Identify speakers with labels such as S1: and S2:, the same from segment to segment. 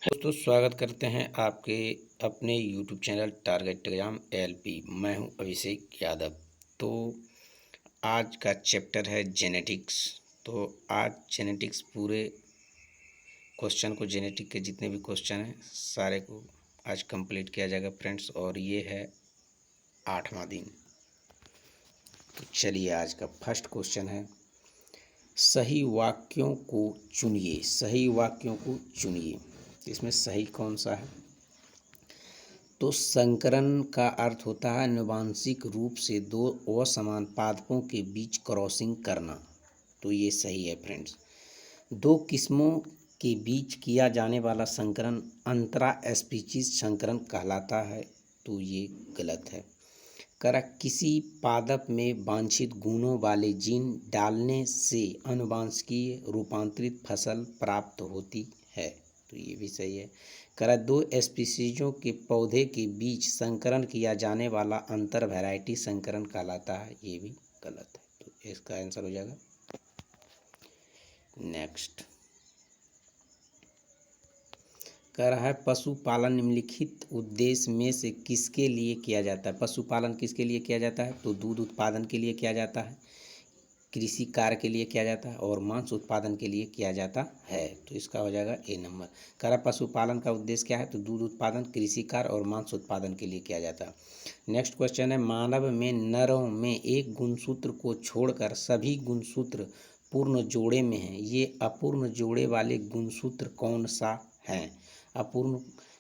S1: दोस्तों स्वागत करते हैं आपके अपने YouTube channel target exam LP। मैं हूं अभिषेक यादव। तो आज का चैप्टर है जेनेटिक्स। तो आज जेनेटिक्स पूरे क्वेश्चन को, जेनेटिक के जितने भी क्वेश्चन हैं सारे को आज कंप्लीट किया जाएगा फ्रेंड्स। और ये है 8वां दिन। तो चलिए आज का फर्स्ट क्वेश्चन है, सही वाक्यों को चुनिए। सही वाक्यों को चुनिए। इसमें सही कौन सा है? तो संकरण का अर्थ होता है आनुवांशिक रूप से दो असमान पादपों के बीच क्रॉसिंग करना। तो ये सही है फ्रेंड्स। दो किस्मों के बीच किया जाने वाला संकरण अंतरा स्पीशीज संकरण कहलाता है। तो ये गलत है। करा किसी पादप में वांछित गुणों वाले जीन डालने से आनुवांशिकीय रूपांतरित फसल प्राप्त होती है। तो ये भी सही है। करा दो स्पीशीजों के पौधे के बीच संकरण किया जाने वाला अंतर वैरायटी संकरण कहलाता है। ये भी गलत है। तो इसका आंसर हो जाएगा नेक्स्ट। कह रहा है पशुपालन निम्नलिखित उद्देश्य में से किसके लिए किया जाता है? पशुपालन किसके लिए किया जाता है? तो दूध उत्पादन के लिए किया जाता है, कृषि कार्य के लिए किया जाता है और मांस उत्पादन के लिए किया जाता है। तो इसका हो जाएगा ए नंबर। कह रहा पशुपालन का उद्देश्य क्या है? तो दूध उत्पादन, कृषि कार्य और मांस उत्पादन के लिए किया जाता है। नेक्स्ट क्वेश्चन है, मानव में नरों में एक गुणसूत्र को छोड़कर सभी गुणसूत्र पूर्ण जोड़े में हैं। ये अपूर्ण जोड़े वाले गुणसूत्र कौन सा है? अपूर्ण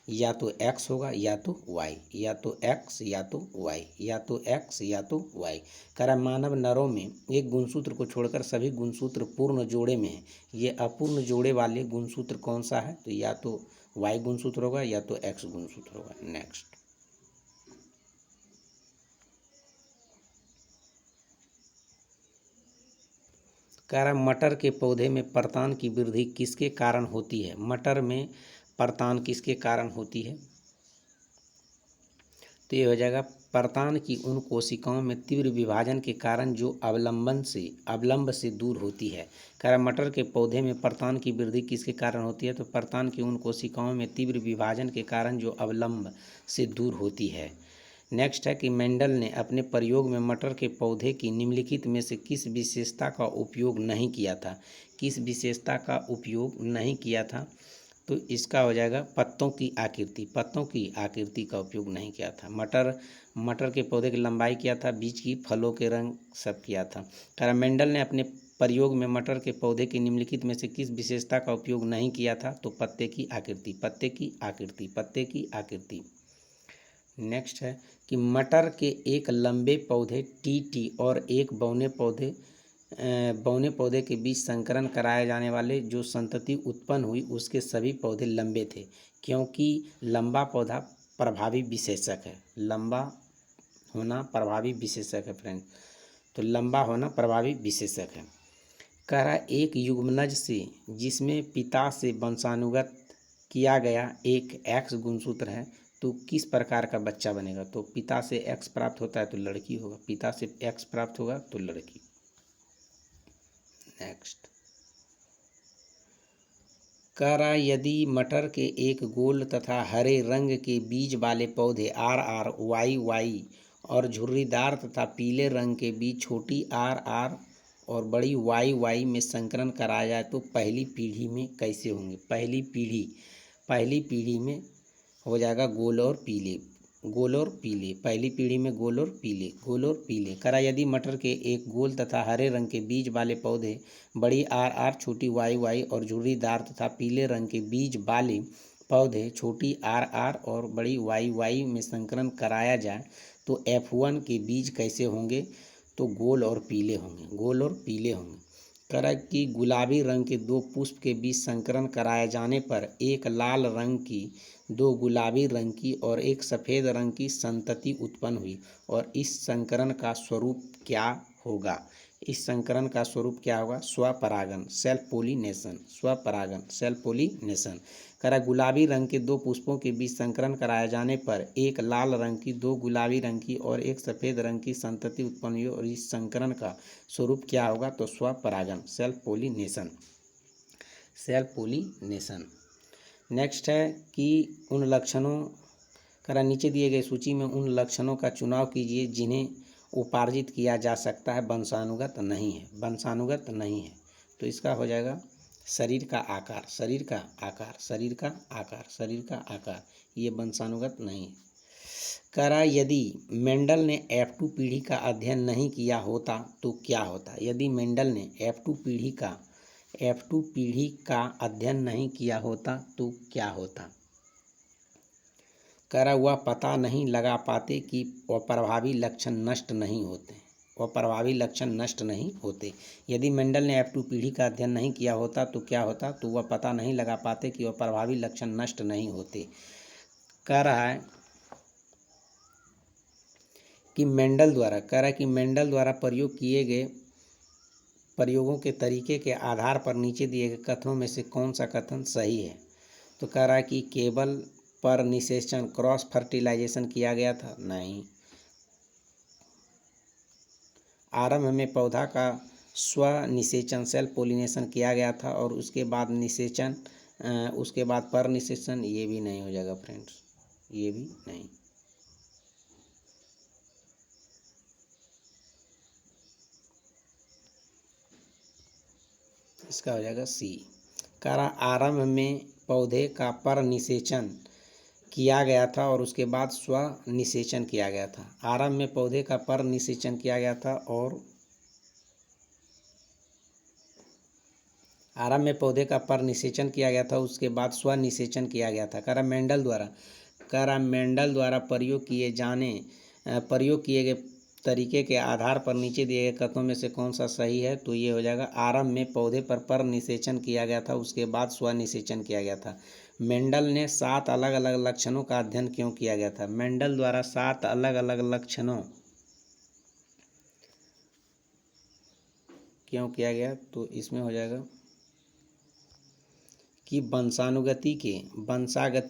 S1: या तो एक्स होगा या तो वाई, या तो एक्स या तो वाई, या तो एक्स या तो वाई। कह रहा मानव नरों में एक गुणसूत्र को छोड़कर सभी गुणसूत्र पूर्ण जोड़े में है। ये अपूर्ण जोड़े वाले गुणसूत्र कौन सा है? तो या तो वाई गुणसूत्र होगा या तो एक्स गुणसूत्र होगा। नेक्स्ट। कह रहा मटर के पौधे में परतान की वृद्धि किसके कारण होती है? मटर में परतान किसके कारण होती है? तो ये हो जाएगा परतान की उन कोशिकाओं में तीव्र विभाजन के कारण जो अवलंब से दूर होती है। कह रहा मटर के पौधे में परतान की वृद्धि किसके कारण होती है? तो परतान की उन कोशिकाओं में तीव्र विभाजन के कारण जो अवलंब से दूर होती है। नेक्स्ट है कि मेंडल ने अपने प्रयोग में मटर के पौधे की निम्नलिखित में से किस विशेषता का उपयोग नहीं किया था? किस विशेषता का उपयोग नहीं किया था? तो इसका हो जाएगा पत्तों की आकृति। पत्तों की आकृति का उपयोग नहीं किया था। मटर के पौधे की लंबाई किया था, बीज की, फलों के रंग सब किया था। कह मेंडल ने अपने प्रयोग में मटर के पौधे की निम्नलिखित में से किस विशेषता का उपयोग नहीं किया था? तो पत्ते की आकृति, पत्ते की आकृति, पत्ते की आकृति। नेक्स्ट है कि मटर के एक लंबे पौधे टी और एक बौने पौधे के बीच संकरण कराए जाने वाले जो संतति उत्पन्न हुई उसके सभी पौधे लंबे थे, क्योंकि लंबा पौधा प्रभावी विशेषक है। लंबा होना प्रभावी विशेषक है फ्रेंड। तो लंबा होना प्रभावी विशेषक है। कह रहा एक युग्मनज से जिसमें पिता से वंशानुगत किया गया एक एक्स गुणसूत्र है, तो किस प्रकार का बच्चा बनेगा? तो पिता से एक्स प्राप्त होता है तो लड़की होगा, पिता से एक्स प्राप्त होगा तो लड़की। नेक्स्ट। कह रहा यदि मटर के एक गोल तथा हरे रंग के बीज वाले पौधे आर आर वाई वाई और झुर्रीदार तथा पीले रंग के बीच छोटी आर आर और बड़ी वाई वाई में संकरण कराया जाए तो पहली पीढ़ी में कैसे होंगे? पहली पीढ़ी में हो जाएगा गोल और पीले, गोल और पीले। पहली पीढ़ी में गोल और पीले, गोल और पीले। करा यदि मटर के एक गोल तथा हरे रंग के बीज वाले पौधे बड़ी आर आर, छोटी वाई वाई और झुर्रीदार तथा पीले रंग के बीज वाले पौधे छोटी आर आर और बड़ी वाई वाई में संकरण कराया जाए तो F1 के बीज कैसे होंगे? तो गोल और पीले होंगे, गोल और पीले होंगे। करा कि गुलाबी रंग के दो पुष्प के बीच संकरण कराए जाने पर एक लाल रंग की, दो गुलाबी रंग की और एक सफ़ेद रंग की संतति उत्पन्न हुई और इस संकरण का स्वरूप क्या होगा? इस संकरण का स्वरूप क्या होगा? स्वपरागन, सेल्फ पोलिनेशन, स्वपरागन, सेल्फ पोलिनेशन। करा गुलाबी रंग के दो पुष्पों के बीच संकरण कराए जाने पर एक लाल रंग की, दो गुलाबी रंग की और एक सफ़ेद रंग की संतति उत्पन्न हुई और इस संकरण का स्वरूप क्या होगा? तो स्वपरागन, self pollination, self pollination. Next है कि उन लक्षणों करा नीचे दिए गए सूची में उन लक्षणों का चुनाव कीजिए जिन्हें उपार्जित किया जा सकता है, वंशानुगत नहीं है, वंशानुगत नहीं है। तो इसका हो जाएगा शरीर का आकार, शरीर का आकार, शरीर का आकार, शरीर का आकार, ये वंशानुगत नहीं है। करा यदि मेंडल ने F2 पीढ़ी का अध्ययन नहीं किया होता तो क्या होता? यदि मेंडल ने F2 पीढ़ी का अध्ययन नहीं किया होता तो क्या होता? करा वह पता नहीं लगा पाते कि अप्रभावी लक्षण नष्ट नहीं होते, अप्रभावी लक्षण नष्ट नहीं होते। यदि मेंडल ने F2 पीढ़ी का अध्ययन नहीं किया होता तो क्या होता? तो वह पता नहीं लगा पाते कि अप्रभावी लक्षण नष्ट नहीं होते। कह रहा है कि मेंडल द्वारा प्रयोग किए गए प्रयोगों के तरीके के आधार पर नीचे दिए गए कथनों में से कौन सा कथन सही है? तो कह रहा है कि केवल पर निषेचन क्रॉस फर्टिलाइजेशन किया गया था, नहीं। आरंभ में पौधा का स्व निषेचन सेल्फ पोलिनेशन किया गया था और उसके बाद निषेचन, उसके बाद पर निषेचन, ये भी नहीं हो जाएगा फ्रेंड्स, ये भी नहीं। इसका हो जाएगा सी। कारण आरंभ में पौधे का पर निषेचन किया गया था और उसके बाद स्व निषेचन किया गया था। आरंभ में पौधे का पर निषेचन किया गया था और आरंभ में पौधे का पर निषेचन किया गया था, उसके बाद स्व निषेचन किया गया था। करा मेंडल द्वारा प्रयोग किए गए तरीके के आधार पर नीचे दिए गए कथनों में से कौन सा सही है? तो ये हो जाएगा आरंभ में पौधे पर निषेचन किया गया था, उसके बाद स्व निषेचन किया गया था। मेंडल ने 7 अलग अलग लक्षणों का अध्ययन क्यों किया गया था? मेंडल द्वारा 7 अलग अलग लक्षणों क्यों किया गया? तो इसमें हो जाएगा कि वंशागति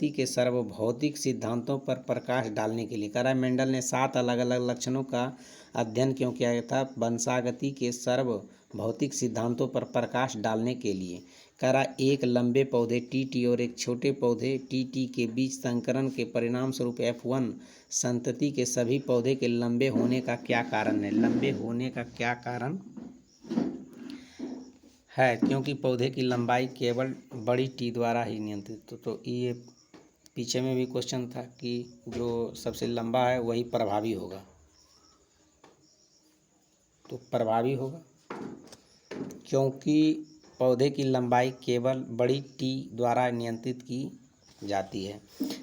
S1: के सर्वभौतिक सिद्धांतों पर प्रकाश डालने के लिए। करा मेंडल ने 7 अलग अलग लक्षणों का अध्ययन क्यों किया गया था? वंशागति के सर्वभौतिक सिद्धांतों पर प्रकाश डालने के लिए। करा एक लंबे पौधे टीटी और एक छोटे पौधे टीटी के बीच संकरण के परिणाम स्वरूप F1 संतति के सभी पौधे के लंबे होने का क्या कारण है? लंबे होने का क्या कारण है? क्योंकि पौधे की लंबाई केवल बड़ी टी द्वारा ही नियंत्रित। तो ये पीछे में भी क्वेश्चन था कि जो सबसे लंबा है वही प्रभावी होगा, तो प्रभावी होगा क्योंकि पौधे की लंबाई केवल बड़ी टी द्वारा नियंत्रित की जाती है।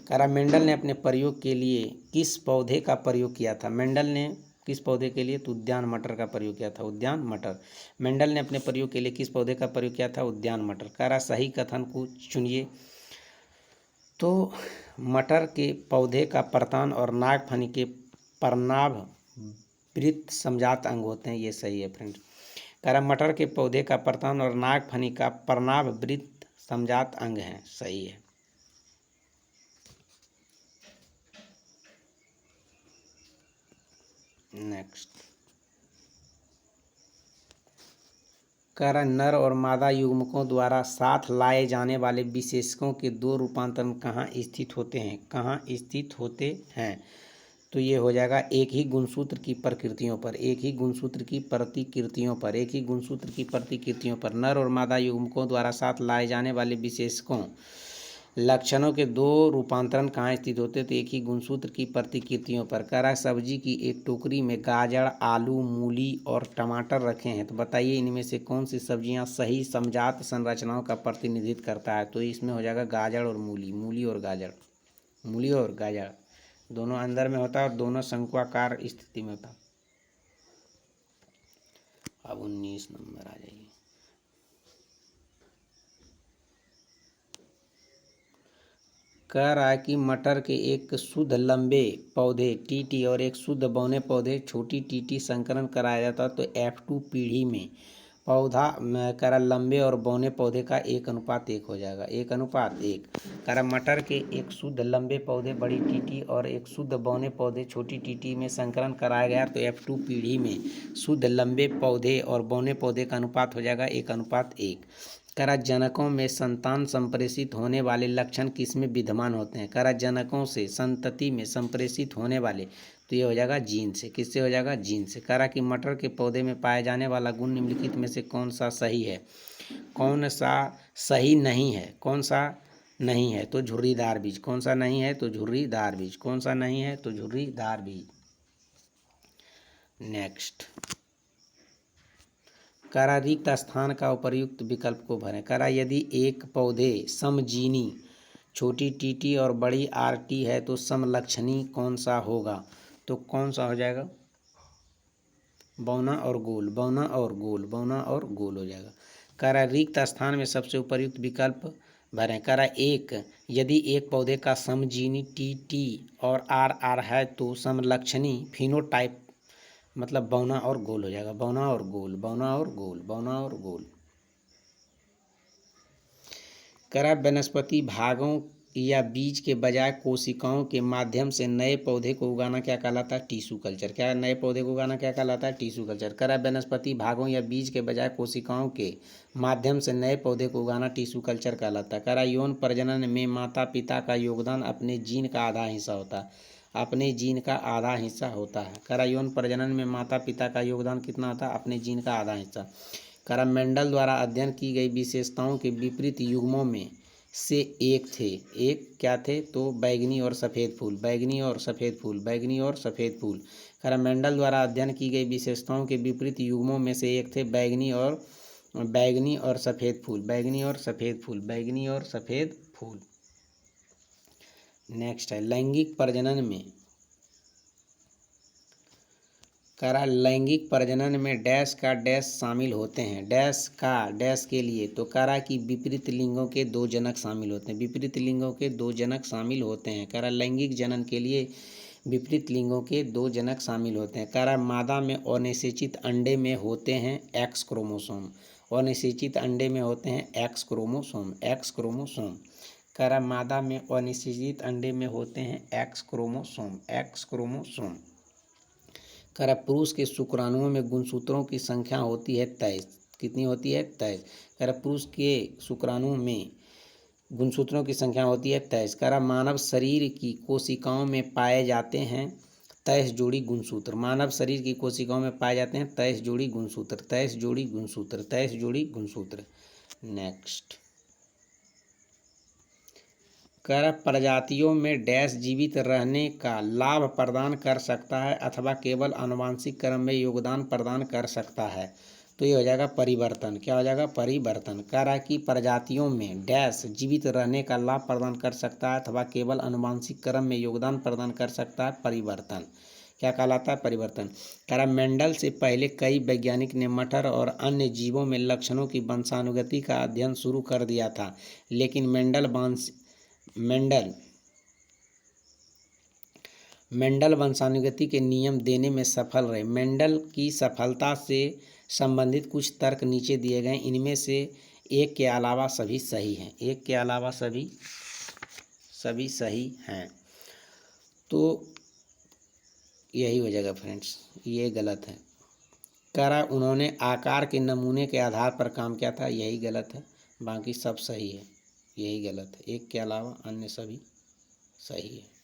S1: करा मेंडल ने अपने प्रयोग के लिए किस पौधे का प्रयोग किया था? मेंडल ने किस पौधे के लिए? तो उद्यान मटर का प्रयोग किया था, उद्यान मटर। मेंडल ने अपने प्रयोग के लिए किस पौधे का प्रयोग किया था? उद्यान मटर। करा सही कथन को चुनिए। तो मटर के पौधे का प्रतान और नागफनी के परनाभ वृत्त समजात अंग होते हैं, ये सही है फ्रेंड। करा मटर के पौधे का प्रतान और नागफनी का परनाभ वृत्त समजात अंग है, सही है। नेक्स्ट, करा नर और मादा युग्मकों द्वारा साथ लाए जाने वाले विशेषकों के 2 रूपांतरण कहाँ स्थित होते हैं? कहाँ स्थित होते हैं? तो ये हो जाएगा एक ही गुणसूत्र की प्रकृतियों पर, एक ही गुणसूत्र की प्रतिकृतियों पर, एक ही गुणसूत्र की प्रतिकृतियों पर। नर और मादा युग्मकों द्वारा साथ लाए जाने वाले विशेषकों लक्षणों के 2 रूपांतरण कहाँ स्थित होते? तो एक ही गुणसूत्र की प्रतिकृतियों पर। कह रहा है सब्जी की एक टोकरी में गाजर, आलू, मूली और टमाटर रखे हैं, तो बताइए इनमें से कौन सी सब्जियां सही समजात संरचनाओं का प्रतिनिधित्व करता है? तो इसमें हो जाएगा गाजर और मूली, मूली और गाजर, मूली और गाजर दोनों अंदर में होता है और दोनों शंक्वाकार स्थिति में होता है। अब 19 नंबर आ जाइए। कह रहा है कि मटर के एक शुद्ध लंबे पौधे टीटी और एक शुद्ध बौने पौधे छोटी टीटी संकरण कराया जाता, तो F2 पीढ़ी में पौधा कह रहा लंबे और बौने पौधे का 1:1 हो जाएगा, 1:1। कह रहा मटर के एक शुद्ध लंबे पौधे बड़ी टीटी और एक शुद्ध बौने पौधे छोटी टीटी में संकरण कराया गया, तो F2 पीढ़ी में शुद्ध लंबे पौधे और बौने पौधे का अनुपात हो जाएगा 1:1। करा जनकों में संतान संप्रेषित होने वाले लक्षण किसमें विद्यमान होते हैं? करा जनकों से संतति में संप्रेषित होने वाले, तो ये हो जाएगा जीन से। किससे हो जाएगा? जीन से। करा कि मटर के पौधे में पाया जाने वाला गुण निम्नलिखित में से कौन सा सही है? कौन सा सही नहीं है? कौन सा नहीं है? तो झुर्रीदार बीज। कौन सा नहीं है? तो झुर्रीदार बीज। कौन सा नहीं है? तो झुर्रीदार बीज। नेक्स्ट, करा रिक्त स्थान का उपर्युक्त विकल्प को भरें। करा यदि एक पौधे समजीनी छोटी टीटी और बड़ी आरटी है तो समलक्षणी कौन सा होगा? तो कौन सा हो जाएगा? बौना और गोल, बौना और गोल, बौना और गोल हो जाएगा। करा रिक्त स्थान में सबसे उपर्युक्त विकल्प भरें। करा एक यदि एक पौधे का समजीनी टी टी और आर आर है तो समलक्षणी फिनोटाइप मतलब बौना और गोल हो जाएगा। बौना और गोल, बौना और गोल, बौना और गोल। करा वनस्पति भागों या बीज के बजाय कोशिकाओं के माध्यम से नए पौधे को उगाना क्या कहलाता है? Tissue culture. क्या नए पौधे को उगाना क्या कहलाता है? Tissue culture. करा वनस्पति भागों या बीज के बजाय कोशिकाओं के माध्यम से नए पौधे को उगाना टिश्यू कल्चर कहलाता है। करा यौन प्रजनन में माता पिता का योगदान अपने जीन का आधा हिस्सा होता है। अपने जीन का आधा हिस्सा होता है। करा यौन प्रजनन में माता पिता का योगदान कितना होता है? अपने जीन का आधा हिस्सा। करा मेंडल द्वारा अध्ययन की गई विशेषताओं के विपरीत युग्मों में से एक थे। एक क्या थे? तो बैगनी और सफ़ेद फूल, बैगनी और सफ़ेद फूल, बैगनी और सफ़ेद फूल। करा मेंडल द्वारा अध्ययन की गई विशेषताओं के विपरीत युग्मों में से एक थे बैगनी और सफ़ेद फूल, बैगनी और सफ़ेद फूल, बैगनी और सफ़ेद फूल। नेक्स्ट है लैंगिक प्रजनन में। करा लैंगिक प्रजनन में डैश का डैश शामिल होते हैं। डैश का डैश के लिए तो करा कि विपरीत लिंगों के दो जनक शामिल होते हैं। विपरीत लिंगों के दो जनक शामिल होते हैं। करा लैंगिक जनन के लिए विपरीत लिंगों के दो जनक शामिल होते हैं। करा मादा में अनिषेचित अंडे में होते हैं एक्स क्रोमोसोम। अनिषेचित अंडे में होते हैं एक्स क्रोमोसोम, एक्स क्रोमोसोम। करा मादा में अनिषेचित अंडे में होते हैं एक्स क्रोमोसोम, एक्स क्रोमोसोम। करा पुरुष के शुक्राणुओं में गुणसूत्रों की संख्या होती है 23। कितनी होती है? 23। करा पुरुष के शुक्राणुओं में गुणसूत्रों की संख्या होती है 23। करा मानव शरीर की कोशिकाओं में पाए जाते हैं 23 जोड़ी गुणसूत्र। मानव शरीर की कोशिकाओं में पाए जाते हैं 23 जोड़ी गुणसूत्र, 23 जोड़ी गुणसूत्र, 23 जोड़ी गुणसूत्र। नेक्स्ट, करा प्रजातियों में डैश जीवित रहने का लाभ प्रदान कर सकता है अथवा केवल आनुवंशिक क्रम में योगदान प्रदान कर सकता है। तो ये हो जाएगा परिवर्तन। क्या हो जाएगा? परिवर्तन। करा की प्रजातियों में डैश जीवित रहने का लाभ प्रदान कर सकता है अथवा केवल आनुवंशिक क्रम में योगदान प्रदान कर सकता है। परिवर्तन क्या कहलाता है? परिवर्तन। करा मेंडल से पहले कई वैज्ञानिक ने मटर और अन्य जीवों में लक्षणों की वंशानुगति का अध्ययन शुरू कर दिया था, लेकिन मेंडल वंशानुगति के नियम देने में सफल रहे। मेंडल की सफलता से संबंधित कुछ तर्क नीचे दिए गए। इनमें से एक के अलावा सभी सही हैं। एक के अलावा सभी सही हैं। तो यही हो जाएगा फ्रेंड्स, ये गलत है। करा उन्होंने आकार के नमूने के आधार पर काम किया था, यही गलत है। बाकी सब सही है, यही गलत है। एक के अलावा अन्य सभी सही है।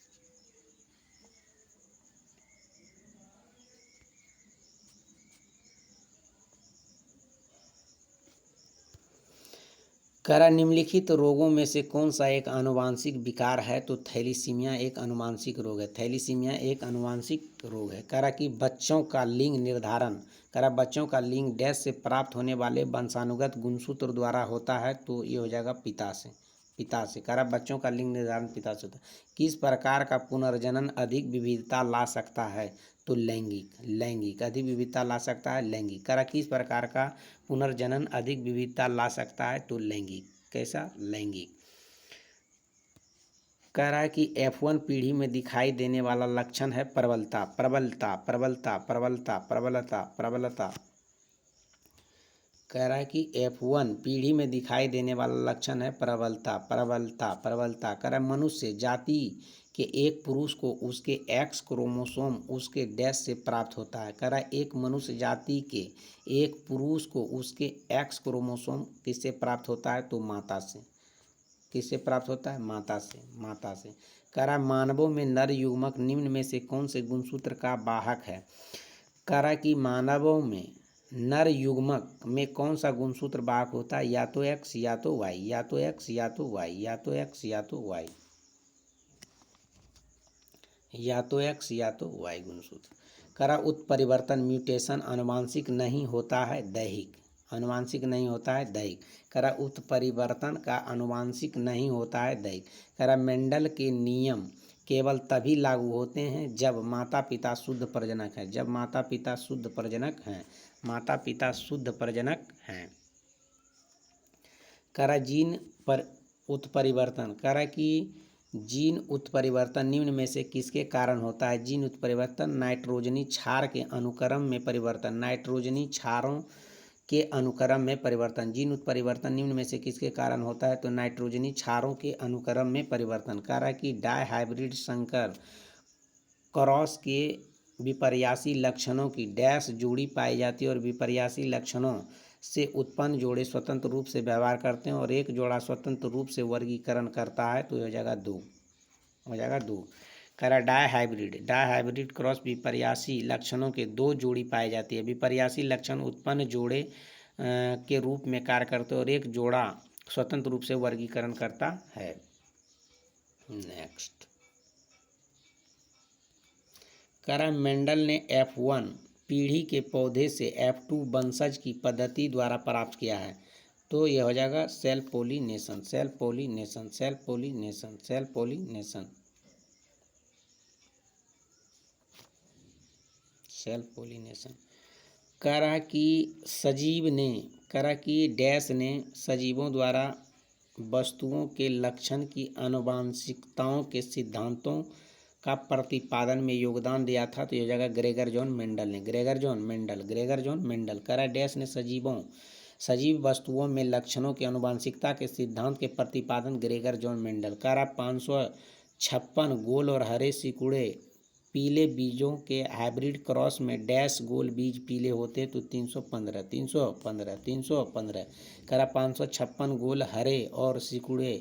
S1: करा निम्नलिखित रोगों में से कौन सा एक आनुवांशिक विकार है? तो थैलीसीमिया एक आनुवांशिक रोग है। थैलीसीमिया एक आनुवांशिक रोग है। करा कि बच्चों का लिंग निर्धारण, करा बच्चों का लिंग डैश से प्राप्त होने वाले वंशानुगत गुणसूत्र द्वारा होता है। तो ये हो जाएगा पिता से। पिता से। करा बच्चों का लिंग निर्धारण पिता से होता है। किस प्रकार का पुनर्जनन अधिक विविधता ला सकता है? तो लैंगिक अधिक विविधता ला सकता है, लैंगिक। करा किस प्रकार का पुनर्जनन अधिक विविधता ला सकता है? तो लैंगिक। कैसा? लैंगिक। करा कि F1 पीढ़ी में दिखाई देने वाला लक्षण है प्रबलता, प्रबलता, प्रबलता, प्रबलता, प्रबलता, प्रबलता। कह रहा है कि F1 पीढ़ी में दिखाई देने वाला लक्षण है प्रबलता प्रबलता प्रबलता। कह रहा है मनुष्य जाति के एक पुरुष को उसके एक्स क्रोमोसोम उसके डैश से प्राप्त होता है। कह रहा है एक मनुष्य जाति के एक पुरुष को उसके एक्स क्रोमोसोम किससे प्राप्त होता है? तो माता से। किससे प्राप्त होता है? माता से। माता से। कह रहा है मानवों में नर युग्मक निम्न में से कौन से गुणसूत्र का वाहक है? कह रहा है कि मानवों में नर युग्मक में कौन सा गुणसूत्र वाहक होता है? या तो एक्स या तो वाई, या तो एक्स या तो वाई, या तो एक्स या तो वाई, या तो एक्स या तो वाई गुणसूत्र। कह रहा उत्परिवर्तन म्यूटेशन आनुवांशिक नहीं होता है दैहिक। आनुवांशिक नहीं होता है दैहिक। कह रहा उत्परिवर्तन का आनुवांशिक नहीं होता है दैहिक। कह रहा मेंडल के नियम केवल तभी लागू होते हैं जब माता पिता शुद्ध प्रजनक हैं। जब माता पिता शुद्ध प्रजनक हैं। माता पिता शुद्ध प्रजनक हैं। कह रहा जीन पर उत्परिवर्तन। कह रहा कि जीन उत्परिवर्तन निम्न में से किसके कारण होता है? जीन उत्परिवर्तन नाइट्रोजनी क्षार के अनुक्रम में परिवर्तन। नाइट्रोजनी क्षारों के अनुक्रम में परिवर्तन। जीन उत्परिवर्तन निम्न में से किसके कारण होता है? तो नाइट्रोजनी क्षारों के अनुक्रम में परिवर्तन। कह रहा है कि डाई हाइब्रिड संकर क्रॉस के विपर्यासी लक्षणों की डैश जोड़ी पाई जाती है और विपर्यासी लक्षणों से उत्पन्न जोड़े स्वतंत्र रूप से व्यवहार करते हैं और एक जोड़ा स्वतंत्र रूप से वर्गीकरण करता है। तो ये हो जाएगा 2। हो जाएगा 2। कह रहा डाई हाइब्रिड क्रॉस विपर्यासी लक्षणों के 2 जोड़ी पाई जाती है। विपर्यासी लक्षण उत्पन्न जोड़े के रूप में कार्य करते हैं और एक जोड़ा स्वतंत्र रूप से वर्गीकरण करता है। नेक्स्ट कह रहा मेंडल ने F1 पीढ़ी के पौधे से F2 वंशज की पद्धति द्वारा प्राप्त किया है। तो यह हो जाएगा self pollination. Self pollination. Self pollination. Self pollination. Self pollination. कह रहा कि सजीव ने कह रहा कि डैश ने सजीवों द्वारा वस्तुओं के लक्षण की आनुवांशिकताओं के सिद्धांतों का प्रतिपादन में योगदान दिया था। तो यह जगह ग्रेगर जॉन मेंडल ने। Gregor John Mendel. कह रहा डैश ने सजीव वस्तुओं में लक्षणों की आनुवांशिकता के सिद्धांत के प्रतिपादन ग्रेगर जॉन मेंडल। कह रहा 556 गोल और हरे सिकुड़े पीले बीजों के हाइब्रिड क्रॉस में डैश गोल बीज पीले होते तो 315। कह रहा 556 गोल हरे और सिकुड़े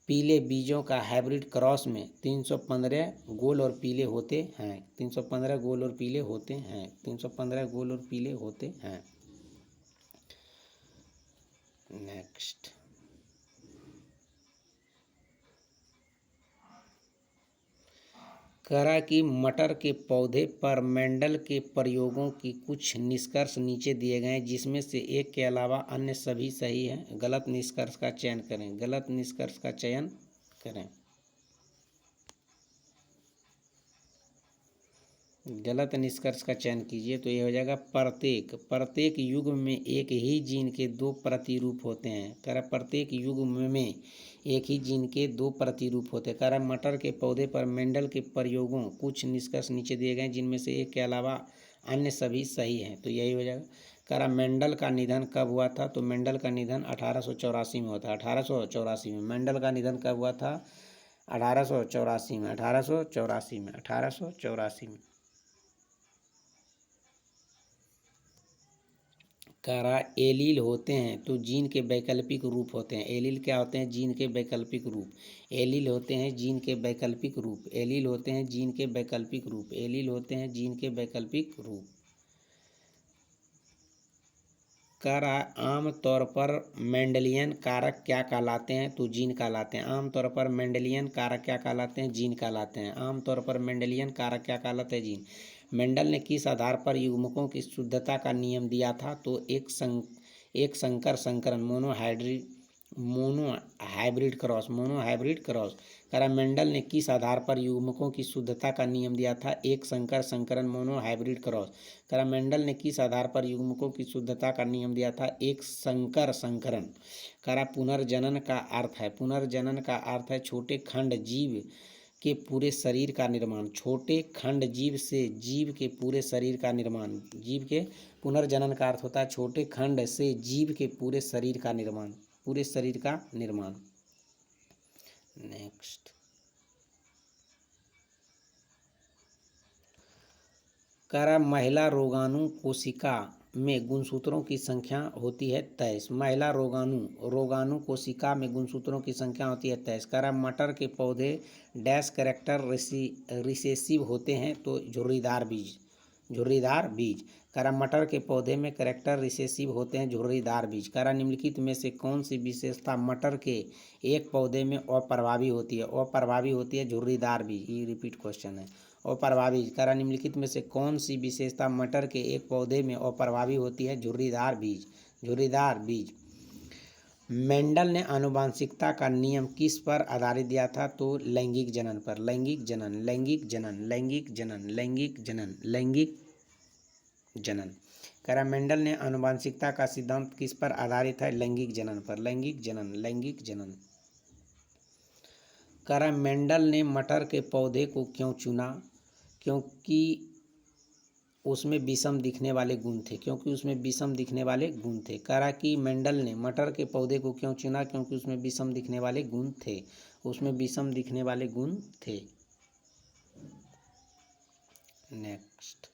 S1: पीले बीजों का हाइब्रिड क्रॉस में 315 गोल और पीले होते हैं। 315 गोल और पीले होते हैं। 315 गोल और पीले होते हैं। नेक्स्ट कह रहा कि मटर के पौधे पर मेंडल के प्रयोगों की कुछ निष्कर्ष नीचे दिए गए हैं जिसमें से एक के अलावा अन्य सभी सही हैं। गलत निष्कर्ष का चयन करें। गलत निष्कर्ष का चयन करें। गलत निष्कर्ष का चयन कीजिए। तो ये हो जाएगा प्रत्येक युग्म में एक ही जीन के 2 प्रतिरूप होते हैं। कह रहा प्रत्येक युग्म में एक ही जीन के 2 प्रतिरूप होते हैं। कह रहा मटर के पौधे पर मेंडल के प्रयोगों कुछ निष्कर्ष नीचे दिए गए जिनमें से एक के अलावा अन्य सभी सही हैं। तो यही हो जाएगा। कह रहा मेंडल का निधन कब हुआ था? तो मेंडल का निधन 1884 में हुआ था। 1884 में मेंडल का निधन कब हुआ था? 1884 में। 1884 में। 1884 में। कह रहा एलील होते हैं तो जीन के वैकल्पिक रूप होते हैं। एलील क्या होते हैं? जीन के वैकल्पिक रूप। एलील होते हैं जीन के वैकल्पिक रूप। एलील होते हैं जीन के वैकल्पिक रूप। एलील होते हैं जीन के वैकल्पिक रूप। कह रहा आमतौर पर मेंडेलियन कारक क्या कहलाते हैं? तो जीन कहलाते हैं। आमतौर पर मेंडेलियन कारक क्या कहलाते हैं? जीन कहलाते हैं। आमतौर पर मेंडेलियन कारक क्या कहलाते हैं? जीन। मेंडल ने किस आधार पर युग्मकों की शुद्धता का नियम दिया था? तो एक संकर संकरण मोनो हाइब्रिड क्रॉस। कह रहा मेंडल ने किस आधार पर युग्मकों की शुद्धता का नियम दिया था? एक संकर संकरण मोनो हाइब्रिड क्रॉस। कह रहा मेंडल ने किस आधार पर युग्मकों की शुद्धता का नियम दिया था? एक संकर संकरण। कह रहा पुनर्जनन का अर्थ है छोटे खंड जीव के पूरे शरीर का निर्माण। छोटे खंड जीव से जीव के पूरे शरीर का निर्माण। जीव के पुनर्जनन का अर्थ होता है छोटे खंड से जीव के पूरे शरीर का निर्माण। पूरे शरीर का निर्माण। नेक्स्ट, करा महिला रोगाणु कोशिका में गुणसूत्रों की संख्या होती है 23। महिला रोगाणु कोशिका में गुणसूत्रों की संख्या होती है 23। करा मटर के पौधे डैश कैरेक्टर रिसेसिव होते हैं तो झुर्रीदार बीज। करा मटर के पौधे में कैरेक्टर रिसेसिव होते हैं झुर्रीदार बीज। करा निम्नलिखित में से कौन सी विशेषता मटर के एक पौधे में अप्रभावी होती है? अप्रभावी होती है झुर्रीदार बीज। ये रिपीट क्वेश्चन है। अप्रभावी, करा निम्नलिखित में से कौन सी विशेषता मटर के एक पौधे में अप्रभावी होती है? झुर्रीदार बीज। मेंडल ने आनुवंशिकता का नियम किस पर आधारित दिया था? तो लैंगिक जनन पर। लैंगिक जनन। करा मेंडल ने आनुवंशिकता का सिद्धांत किस पर आधारित है? लैंगिक जनन पर। लैंगिक जनन। करा मेंडल ने मटर के पौधे को क्यों चुना? क्योंकि उसमें विषम दिखने वाले गुण थे। करा कि मेंडल ने मटर के पौधे को क्यों चुना? क्योंकि उसमें विषम दिखने वाले गुण थे। नेक्स्ट,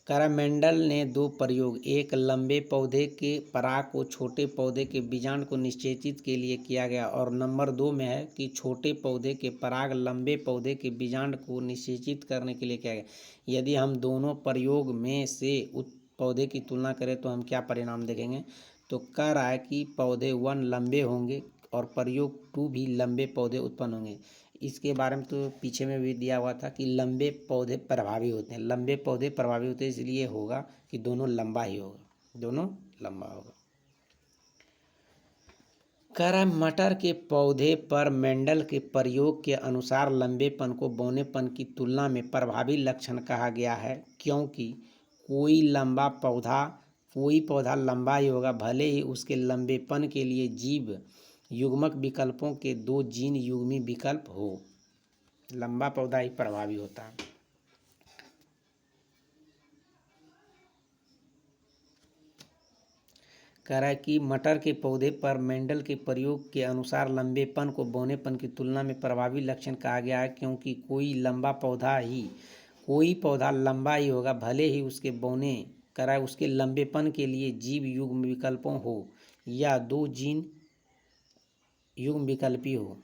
S1: करा मेंडल ने दो प्रयोग, एक लंबे पौधे के पराग को छोटे पौधे के बीजांड को निषेचित के लिए किया गया और नंबर 2 में है कि छोटे पौधे के पराग लंबे पौधे के बीजांड को निषेचित करने के लिए किया गया। यदि हम दोनों प्रयोग में से पौधे की तुलना करें तो हम क्या परिणाम देखेंगे? तो कह रहा है कि पौधे 1 लंबे होंगे और प्रयोग 2 भी लंबे पौधे उत्पन्न होंगे। इसके बारे में तो पीछे में भी दिया हुआ था कि लंबे पौधे प्रभावी होते हैं, इसलिए होगा कि दोनों लंबा होगा। करा मटर के पौधे पर मेंडल के प्रयोग के अनुसार लंबेपन को बौनेपन की तुलना में प्रभावी लक्षण कहा गया है, क्योंकि कोई पौधा लंबा ही होगा भले ही उसके लंबेपन के लिए जीव युग्मक विकल्पों के 2 जीन युग्मी विकल्प हो। लंबा पौधा ही प्रभावी होता है। कह रहा है कि मटर के पौधे पर मेंडल के प्रयोग के अनुसार लंबेपन को बौनेपन की तुलना में प्रभावी लक्षण कहा गया है, क्योंकि कोई पौधा लंबा ही होगा भले ही उसके लंबेपन के लिए जीव युग्म विकल्पों हो या 2 जीन युग्म विकल्पी हो।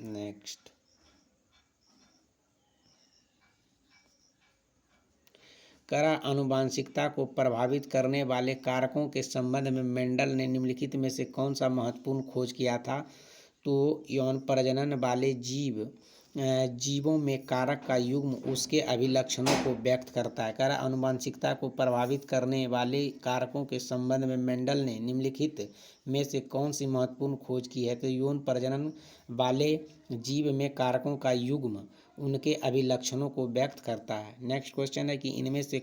S1: नेक्स्ट, करा आनुवंशिकता को प्रभावित करने वाले कारकों के संबंध में मेंडल ने निम्नलिखित में से कौन सा महत्वपूर्ण खोज किया था? तो यौन प्रजनन वाले जीवों में कारक का युग्म उसके अभिलक्षणों को व्यक्त करता है। करा आनुवंशिकता को प्रभावित करने वाले कारकों के संबंध में मेंडल ने निम्नलिखित में से कौन सी महत्वपूर्ण खोज की है? तो यौन प्रजनन वाले जीव में कारकों का युग्म उनके अभिलक्षणों को व्यक्त करता है। नेक्स्ट क्वेश्चन है कि इनमें से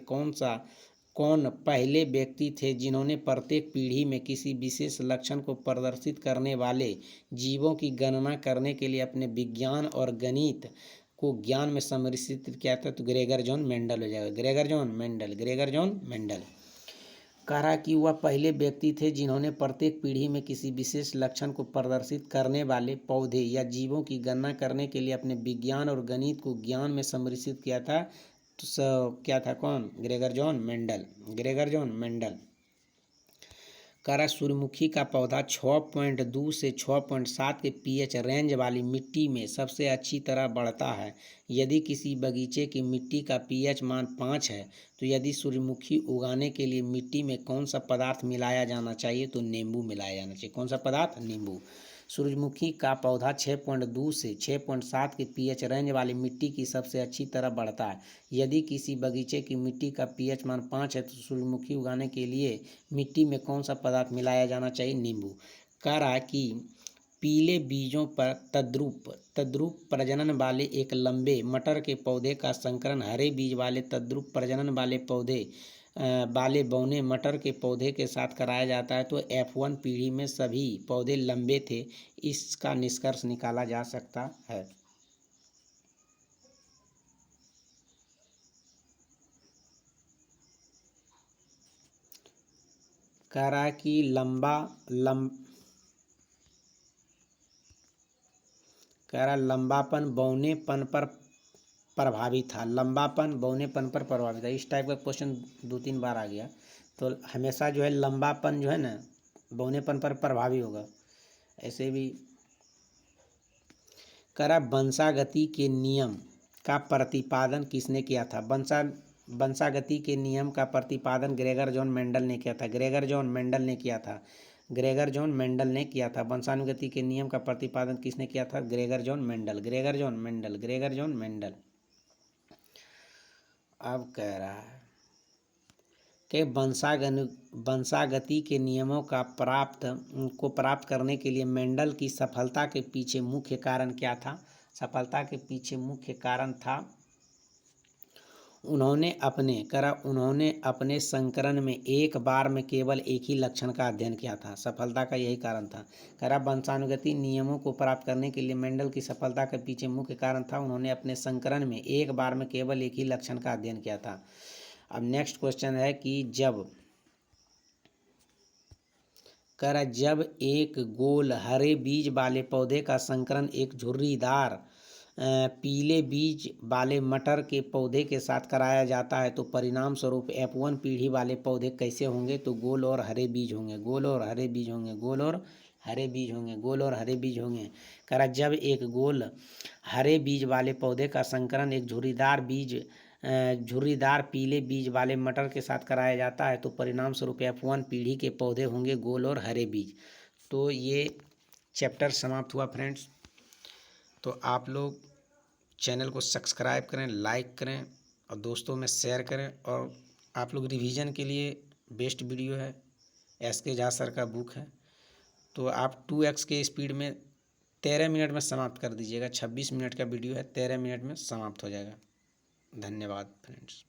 S1: कौन पहले व्यक्ति थे जिन्होंने प्रत्येक पीढ़ी में किसी विशेष लक्षण को प्रदर्शित करने वाले जीवों की गणना करने के लिए अपने विज्ञान और गणित को ज्ञान में सम्मिश्रित किया था? तो ग्रेगर जॉन मेंडल हो जाएगा। Gregor John Mendel. कह रहा कि वह पहले व्यक्ति थे जिन्होंने प्रत्येक पीढ़ी में किसी विशेष लक्षण को प्रदर्शित करने वाले पौधे या जीवों की गणना करने के लिए अपने विज्ञान और गणित को ज्ञान में सम्मिश्रित किया था। तो क्या था? कौन? Gregor John Mendel. करा सूर्यमुखी का पौधा 6.2 से 6.7 के pH रेंज वाली मिट्टी में सबसे अच्छी तरह बढ़ता है। यदि किसी बगीचे की मिट्टी का pH मान 5 है तो यदि सूर्यमुखी उगाने के लिए मिट्टी में कौन सा पदार्थ मिलाया जाना चाहिए? तो नींबू मिलाया जाना चाहिए। कौन सा पदार्थ? नींबू। सूरजमुखी का पौधा 6.2 से 6.7 के pH रेंज वाली मिट्टी की सबसे अच्छी तरह बढ़ता है। यदि किसी बगीचे की मिट्टी का pH मान 5 है तो सूरजमुखी उगाने के लिए मिट्टी में कौन सा पदार्थ मिलाया जाना चाहिए? नींबू। कह रहा है कि पीले बीजों पर तद्रुप प्रजनन वाले एक लंबे मटर के पौधे का संकरण हरे बीज वाले तद्रुप प्रजनन वाले पौधे वाले बौने मटर के पौधे के साथ कराया जाता है तो F1 पीढ़ी में सभी पौधे लंबे थे। इसका निष्कर्ष निकाला जा सकता है। कह रहा है कि लंबापन बौनेपन पर प्रभावी था। लंबापन बौनेपन पर प्रभावी था। इस टाइप का क्वेश्चन 2-3 बार आ गया, तो हमेशा जो है लंबापन जो है ना बौनेपन पर प्रभावी होगा। ऐसे भी करा वंशागति के नियम का प्रतिपादन किसने किया था? वंशागति के नियम का प्रतिपादन ग्रेगर जॉन मेंडल ने किया था। ग्रेगर जॉन मेंडल ने किया था। ग्रेगर जॉन मेंडल ने किया था। वंशानुगति के नियम का प्रतिपादन किसने किया था? Gregor John Mendel. Gregor John Mendel. Gregor John Mendel. अब कह रहा है कि वंशागति के नियमों का प्राप्त करने के लिए मेंडल की सफलता के पीछे मुख्य कारण क्या था? सफलता के पीछे मुख्य कारण था उन्होंने अपने संकरण में एक बार में केवल एक ही लक्षण का अध्ययन किया था। सफलता का यही कारण था। करा वंशानुगति नियमों को प्राप्त करने के लिए मेंडल की सफलता के पीछे मुख्य कारण था उन्होंने अपने संकरण में एक बार में केवल एक ही लक्षण का अध्ययन किया था। अब नेक्स्ट क्वेश्चन है कि जब एक गोल हरे बीज वाले पौधे का संकरण एक झुर्रीदार पीले बीज वाले मटर के पौधे के साथ कराया जाता है तो परिणाम स्वरूप F1 पीढ़ी वाले पौधे कैसे होंगे? तो गोल और हरे बीज होंगे। गोल और हरे बीज होंगे। गोल और हरे बीज होंगे। गोल और हरे बीज होंगे। करा जब एक गोल हरे बीज वाले पौधे का संकरण एक झुर्रीदार पीले बीज वाले मटर के साथ कराया जाता है तो परिणाम स्वरूप F1 पीढ़ी के पौधे होंगे गोल और हरे बीज। तो ये चैप्टर समाप्त हुआ फ्रेंड्स। तो आप लोग चैनल को सब्सक्राइब करें, लाइक करें और दोस्तों में शेयर करें। और आप लोग रिवीजन के लिए बेस्ट वीडियो है, SK झा सर का बुक है। तो आप 2x के स्पीड में 13 मिनट में समाप्त कर दीजिएगा। 26 मिनट का वीडियो है, 13 मिनट में समाप्त हो जाएगा। धन्यवाद फ्रेंड्स।